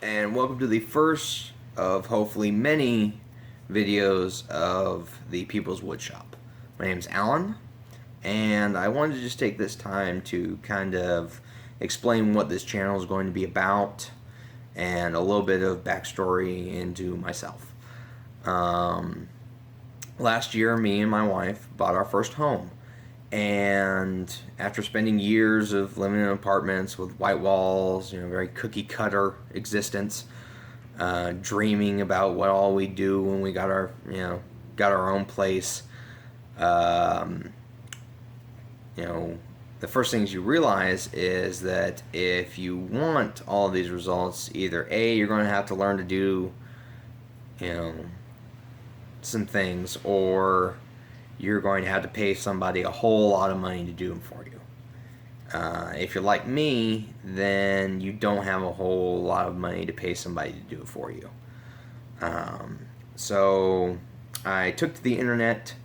and welcome to the first of hopefully many videos of the People's Woodshop. My name is Alan, and I wanted to just take this time to kind of explain what this channel is going to be about and a little bit of backstory into myself. Last year, me and my wife bought our first home. And after spending years of living in apartments with white walls, very cookie cutter existence, dreaming about what all we do when we got our own place, um, the first things you realize is that if you want all of these results, either A, you're going to have to learn to do, some things, or you're going to have to pay somebody a whole lot of money to do them for you. If you're like me, then you don't have a whole lot of money to pay somebody to do it for you. So I took to the internet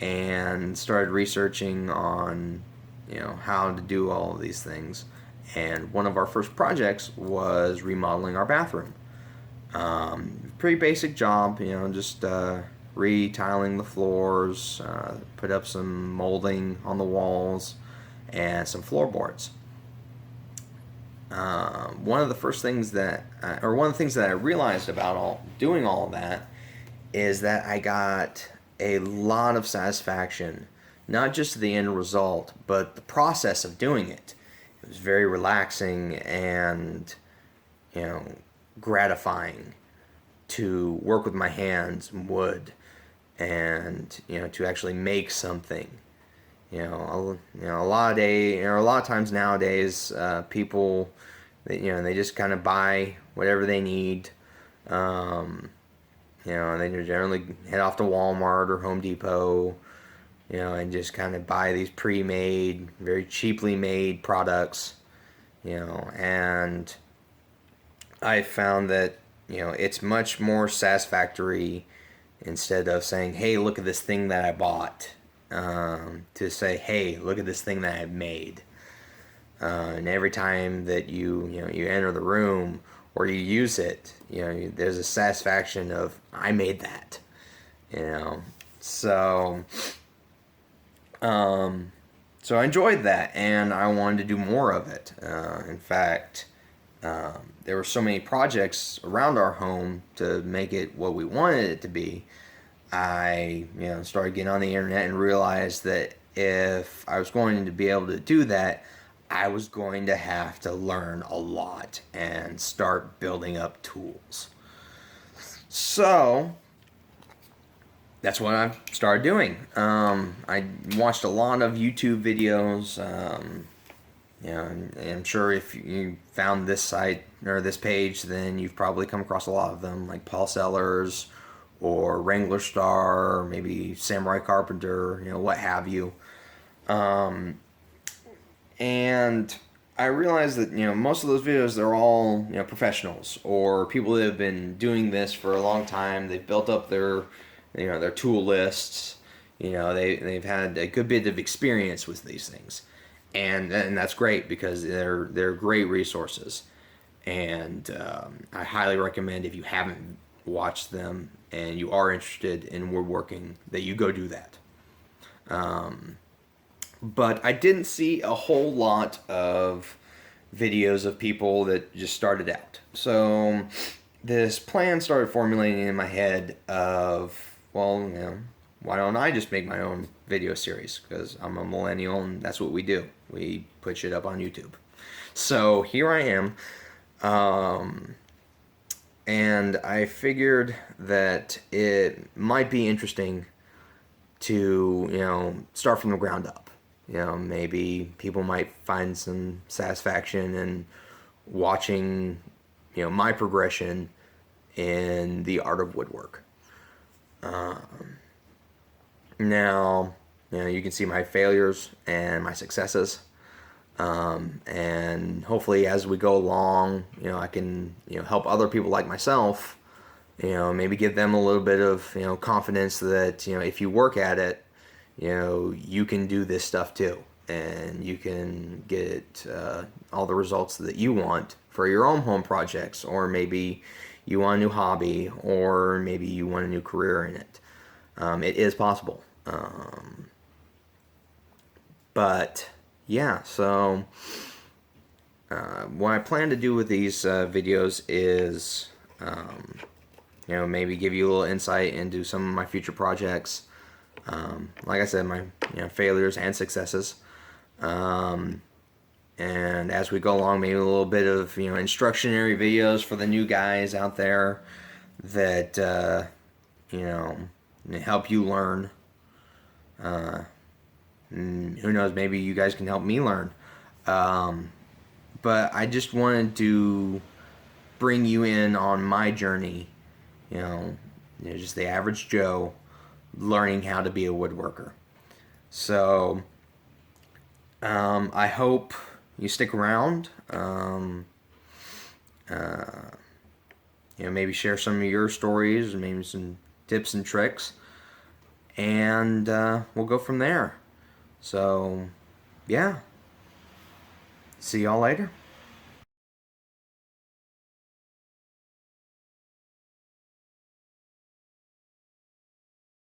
and started researching on how to do all of these things. And one of our first projects was remodeling our bathroom. Pretty basic job, just retiling the floors, put up some molding on the walls, and some floorboards. One of the things that I realized about doing all of that is that I got a lot of satisfaction, not just the end result, but the process of doing it. It was very relaxing and, gratifying to work with my hands and wood, and to actually make something. A lot of times nowadays, people, they just kind of buy whatever they need. And they generally head off to Walmart or Home Depot, and just kind of buy these pre-made, very cheaply made products, and I found that, it's much more satisfactory, instead of saying, hey, look at this thing that I bought, to say, hey, look at this thing that I've made. And every time that you enter the room or you use it, there's a satisfaction of, I made that. So I enjoyed that, and I wanted to do more of it. In fact, there were so many projects around our home to make it what we wanted it to be. I started getting on the internet and realized that if I was going to be able to do that, I was going to have to learn a lot and start building up tools. So that's what I started doing. I watched a lot of YouTube videos. And I'm sure if you found this site or this page, then you've probably come across a lot of them, like Paul Sellers or Wrangler Star, or maybe Samurai Carpenter, what have you. And I realized that most of those videos, they're all professionals or people that have been doing this for a long time. They've built up their their tool lists. They've had a good bit of experience with these things. And that's great, because they're great resources, and I highly recommend, if you haven't watched them and you are interested in woodworking, that you go do that. But I didn't see a whole lot of videos of people that just started out. So this plan started formulating in my head of, well, why don't I just make my own video series? Because I'm a millennial, and that's what we do. We put shit up on YouTube. So here I am. And I figured that it might be interesting to, start from the ground up. Maybe people might find some satisfaction in watching, my progression in the art of woodwork. Now, you can see my failures and my successes. And hopefully as we go along, I can, help other people like myself, maybe give them a little bit of, confidence that, if you work at it, you can do this stuff too. and you can get all the results that you want for your own home projects, or maybe you want a new hobby, or maybe you want a new career in it. It is possible. But yeah, so what I plan to do with these videos is, maybe give you a little insight into some of my future projects. Like I said, my failures and successes. And as we go along, maybe a little bit of instructionary videos for the new guys out there that help you learn. Who knows? Maybe you guys can help me learn. But I just wanted to bring you in on my journey. Just the average Joe learning how to be a woodworker. So I hope you stick around. Maybe share some of your stories, maybe some tips and tricks, and we'll go from there. So, yeah. See y'all later.